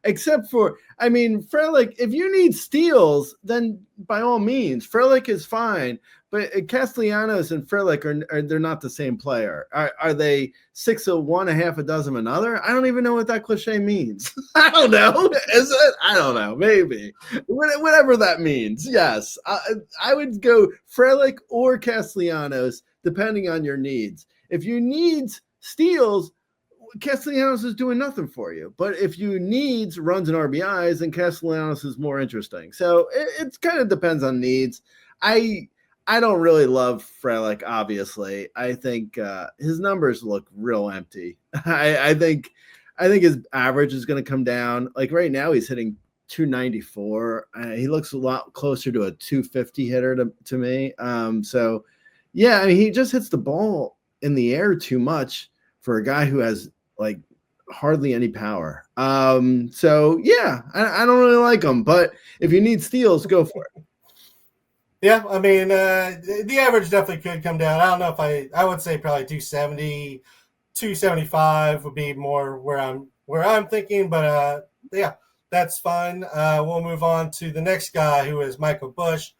Except for, I mean, Frelick, if you need steals, then by all means, Frelick is fine. But Castellanos and Frelick they're not the same player. Are they 6 of one, a half a dozen of another? I don't even know what that cliche means. I don't know. Is it? I don't know. Maybe. Whatever that means. Yes. I would go Frelick or Castellanos, depending on your needs. If you need steals, Castellanos is doing nothing for you. But if you need runs and RBIs, then Castellanos is more interesting. So it kind of depends on needs. I don't really love Frelick, obviously. I think his numbers look real empty. I think his average is going to come down. Like right now, he's hitting 294. He looks a lot closer to a 250 hitter to me. So, yeah, I mean, he just hits the ball in the air too much for a guy who has like hardly any power. So, yeah, I don't really like him. But if you need steals, go for it. Yeah, I mean, the average definitely could come down. I don't know if I would say probably 270, 275 would be more where I'm thinking, but yeah, that's fine. We'll move on to the next guy who is Michael Busch,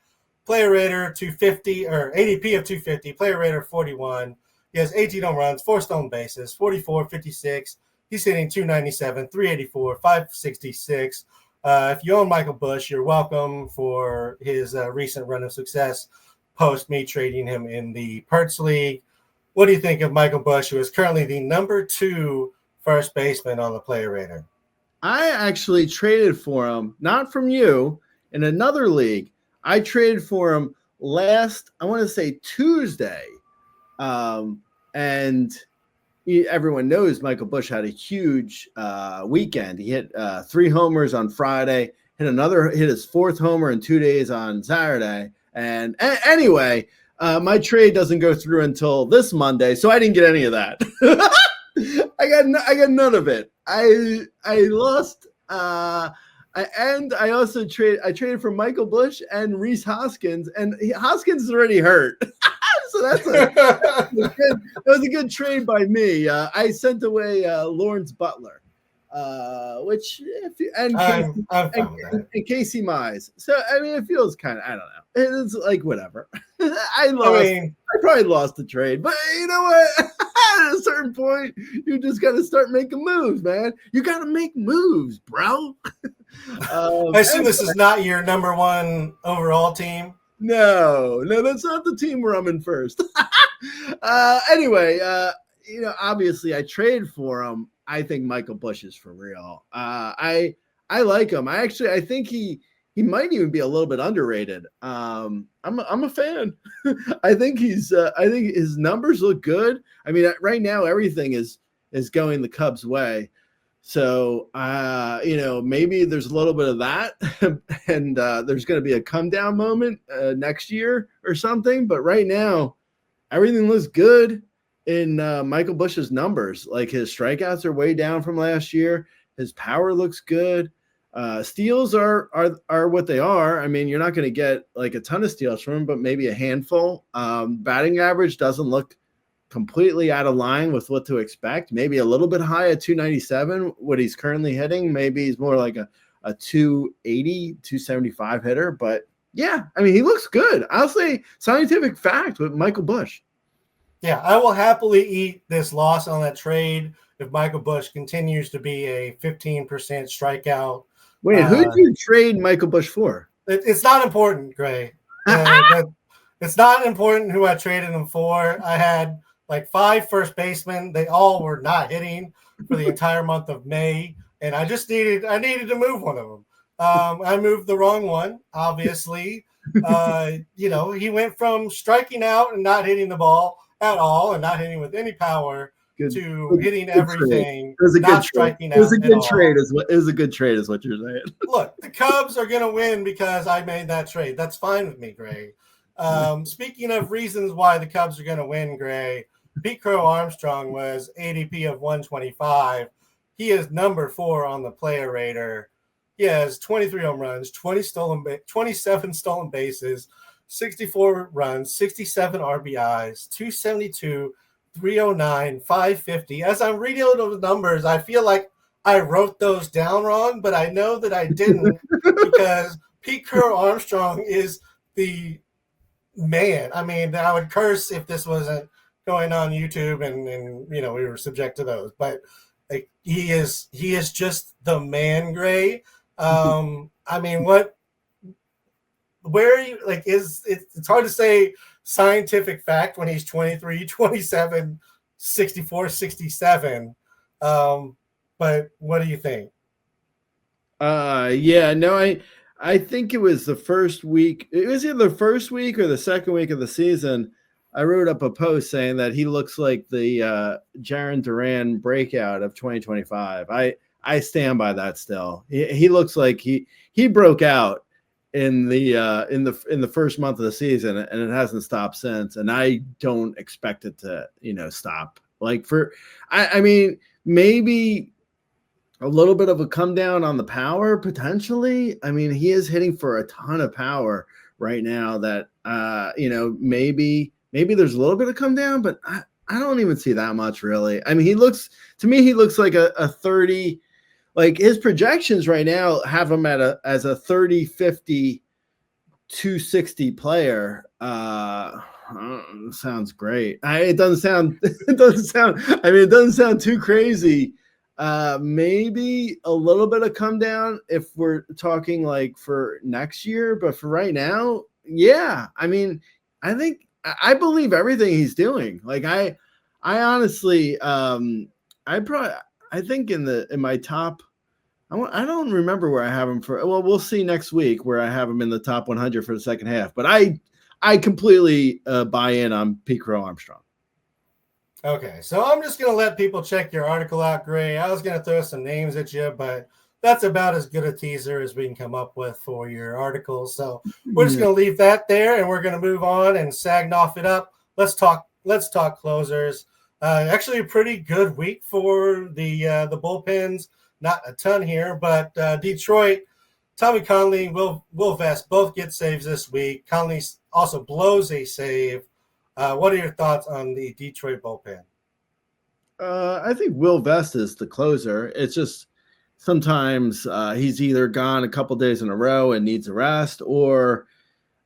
player rater 250 or ADP of 250, player rater 41. He has 18 home runs, 4 stolen bases, 44, 56. He's hitting 297, 384, 566. If you own Michael Busch, you're welcome for his recent run of success post me trading him in the Perts League. What do you think of Michael Busch, who is currently the number 2 first baseman on the player rater? I actually traded for him, not from you, in another league. I traded for him last, I want to say Tuesday. And everyone knows Michael Busch had a huge weekend. He hit 3 homers on Friday, hit his 4th homer in 2 days on Saturday. And anyway, my trade doesn't go through until this Monday, so I didn't get any of that. I got none of it. I lost. I also traded for Michael Busch and Rhys Hoskins, and Hoskins is already hurt. So that was a good trade by me. I sent away Lawrence Butler, and Casey Mize. So I mean, it feels kind of, I don't know. It's like whatever. I probably lost the trade, but you know what? At a certain point, you just got to start making moves, man. You got to make moves, bro. I assume this is not your number 1 overall team. No, that's not the team where I'm in first. Anyway, obviously I traded for him. I think Michael Busch is for real. I like him. I think he might even be a little bit underrated. I'm a fan. I think his numbers look good. I mean, right now everything is going the Cubs' way. So, maybe there's a little bit of that, and there's going to be a come down moment next year or something. But right now, everything looks good in Michael Busch's numbers. Like his strikeouts are way down from last year. His power looks good. Steals are what they are. I mean, you're not going to get like a ton of steals from him, but maybe a handful. Batting average doesn't look completely out of line with what to expect. Maybe a little bit high at 297, what he's currently hitting. Maybe he's more like a 280, 275 hitter. But yeah, I mean, he looks good. I'll say scientific fact with Michael Busch. Yeah, I will happily eat this loss on that trade if Michael Busch continues to be a 15% strikeout. Wait, who did you trade Michael Busch for? It's not important, Gray. It's not important who I traded him for. I had like 5 first basemen. They all were not hitting for the entire month of May, and I needed to move one of them. I moved the wrong one, obviously. He went from striking out and not hitting the ball at all and not hitting with any power to hitting everything, not striking out. It was a good trade. It was a good trade is what you're saying. Look, the Cubs are going to win because I made that trade. That's fine with me, Gray. Speaking of reasons why the Cubs are going to win, Gray, Pete Crow-Armstrong was ADP of 125. He is number 4 on the player rater. He has 23 home runs, 27 stolen bases, 64 runs, 67 RBIs, 272, 309, 550. As I'm reading those numbers, I feel like I wrote those down wrong, but I know that I didn't because Pete Crow-Armstrong is the man. I mean, I would curse if this wasn't going on YouTube and we were subject to those, but like he is just the man, Gray. I mean, where are you, like, it's hard to say scientific fact when he's 23, 27, 64, 67. But what do you think? I think it was the first week. It was either the first week or the second week of the season. I wrote up a post saying that he looks like the Jarren Duran breakout of 2025. I stand by that still. He looks like he broke out in the first month of the season, and it hasn't stopped since. And I don't expect it to stop. Like I mean, maybe a little bit of a come down on the power potentially. I mean, he is hitting for a ton of power right now. That maybe there's a little bit of come down, but I don't even see that much really. I mean, he looks like a 30. Like his projections right now have him as a 30-50 260 player. Sounds great. It doesn't sound. It doesn't sound. I mean, it doesn't sound too crazy. Maybe a little bit of come down if we're talking like for next year, but for right now, yeah. I mean, I believe everything he's doing. Like I honestly, I think in my top. I don't remember where I have him for. Well, we'll see next week where I have him in the top 100 for the second half. But I completely buy in on Pete Crow-Armstrong. Okay, so I'm just going to let people check your article out, Gray. I was going to throw some names at you, but that's about as good a teaser as we can come up with for your article. So we're just going to leave that there, and we're going to move on and off it up. Let's talk closers. Actually, a pretty good week for the bullpens. Not a ton here, but Detroit, Tommy Conley, Will Vest both get saves this week. Conley also blows a save. What are your thoughts on the Detroit bullpen? I think Will Vest is the closer. It's just sometimes he's either gone a couple days in a row and needs a rest, or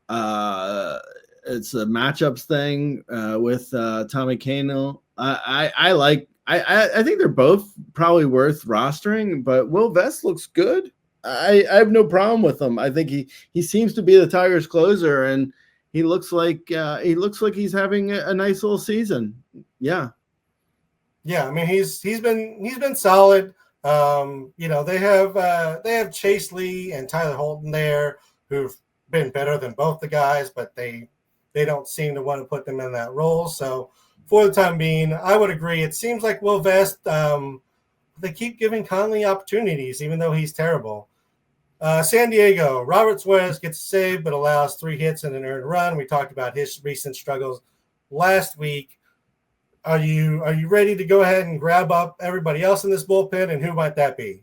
it's a matchups thing with Tommy Kahnle. I think they're both probably worth rostering, but Will Vest looks good. I have no problem with him. I think he seems to be the Tigers closer, and he looks like he's having a nice little season. Yeah. Yeah, I mean he's been solid. They have Chase Lee and Tyler Holton there who've been better than both the guys, but they don't seem to want to put them in that role. So for the time being, I would agree. It seems like Will Vest, they keep giving Conley opportunities, even though he's terrible. San Diego, Robert Suarez gets saved but allows 3 hits and an earned run. We talked about his recent struggles last week. Are you ready to go ahead and grab up everybody else in this bullpen, and who might that be?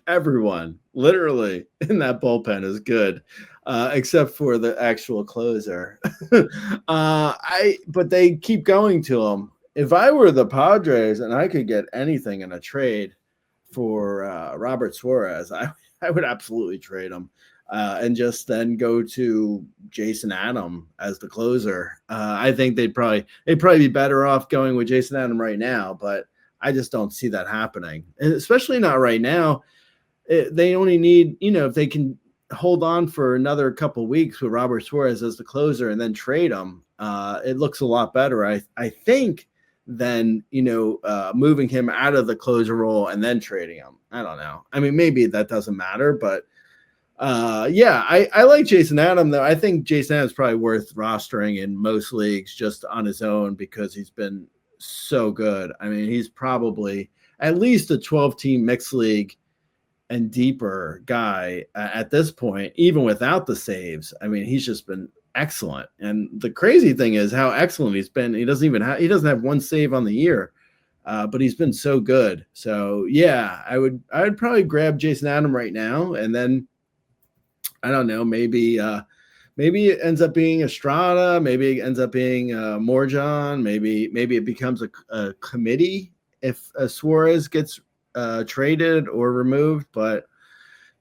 Everyone, literally, in that bullpen is good, except for the actual closer. But they keep going to him. If I were the Padres and I could get anything in a trade for Robert Suarez, I would absolutely trade him and just then go to Jason Adam as the closer. I think they'd probably be better off going with Jason Adam right now, but I just don't see that happening, and especially not right now. They only need, if they can hold on for another couple weeks with Robert Suarez as the closer and then trade him, it looks a lot better, I think, than, moving him out of the closer role and then trading him. I don't know. I mean, maybe that doesn't matter, but I like Jason Adam, though. I think Jason Adam is probably worth rostering in most leagues just on his own because he's been so good. I mean, he's probably at least a 12-team mixed league and deeper guy at this point, even without the saves. I mean, he's just been excellent. And the crazy thing is how excellent he's been. He doesn't have one save on the year, but he's been so good. So yeah, I would probably grab Jason Adam right now, and then I don't know, maybe it ends up being Estrada, maybe it ends up being Morjon, maybe it becomes a committee if Suarez gets traded or removed. But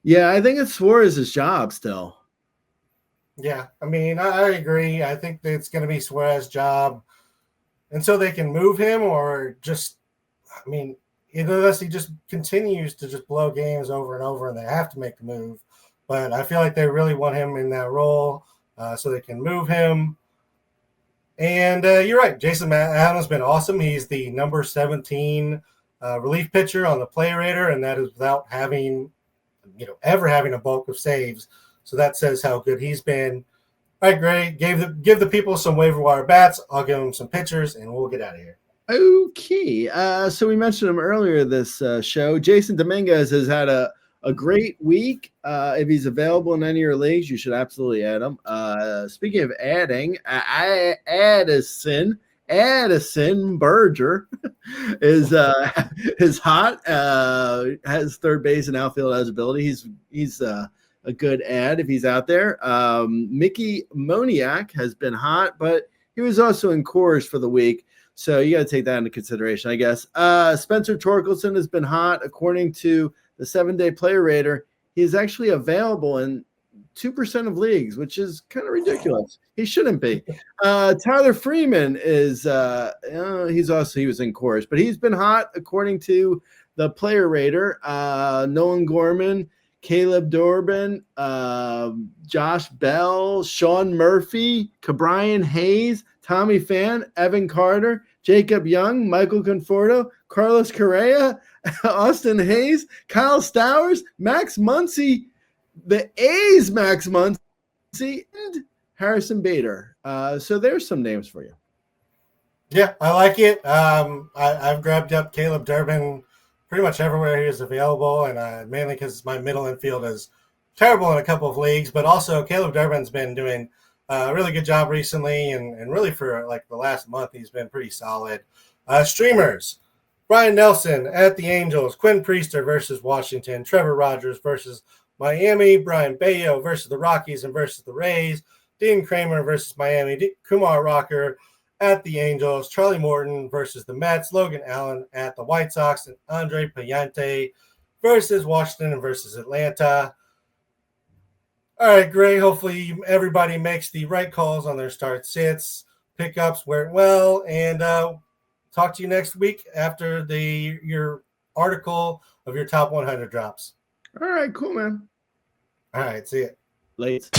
yeah, I think it's Suarez's job still. Yeah, I mean, I agree. I think that it's going to be Suarez's job until they can move him, or just, I mean, unless he just continues to just blow games over and over and they have to make the move. But I feel like they really want him in that role so they can move him. And you're right. Jason Adams has been awesome. He's the number 17 relief pitcher on the play rater, and that is without having, ever having a bulk of saves. So that says how good he's been. All right, great. Give the people some waiver wire bats. I'll give them some pitchers, and we'll get out of here. Okay. So we mentioned him earlier this show. Jason Dominguez has had a great week. If he's available in any of your leagues, you should absolutely add him. Speaking of adding, Addison Berger is hot. Has third base and outfield eligibility. He's a good ad if he's out there. Mickey Moniak has been hot, but he was also in Coors for the week. So you got to take that into consideration, I guess. Spencer Torkelson has been hot. According to the 7-day player rater, he is actually available in 2% of leagues, which is kind of ridiculous. He shouldn't be. Tyler Freeman is he was in chorus, but he's been hot according to the player rater. Nolan Gorman, Caleb Durbin, Josh Bell, Sean Murphy, Cabrian Hayes, Tommy Pham, Evan Carter, Jacob Young, Michael Conforto, Carlos Correa, Austin Hayes, Kyle Stowers, Max Muncy, the A's Max Muncy, and Harrison Bader. So there's some names for you. Yeah, I like it. I've grabbed up Caleb Durbin pretty much everywhere he is available, and mainly because my middle infield is terrible in a couple of leagues, but also Caleb Durbin's been doing a really good job recently, and really for like the last month he's been pretty solid. Streamers, Brian Nelson at the Angels, Quinn Priester versus Washington, Trevor Rogers versus Miami, Brian Bayo versus the Rockies and versus the Rays, Dean Kramer versus Miami, Kumar Rocker at the Angels, Charlie Morton versus the Mets, Logan Allen at the White Sox, and Andre Payante versus Washington and versus Atlanta. All right, great. Hopefully everybody makes the right calls on their start sits, pickups went well, and talk to you next week after your article of your top 100 drops. All right, cool, man. All right, see you. Late.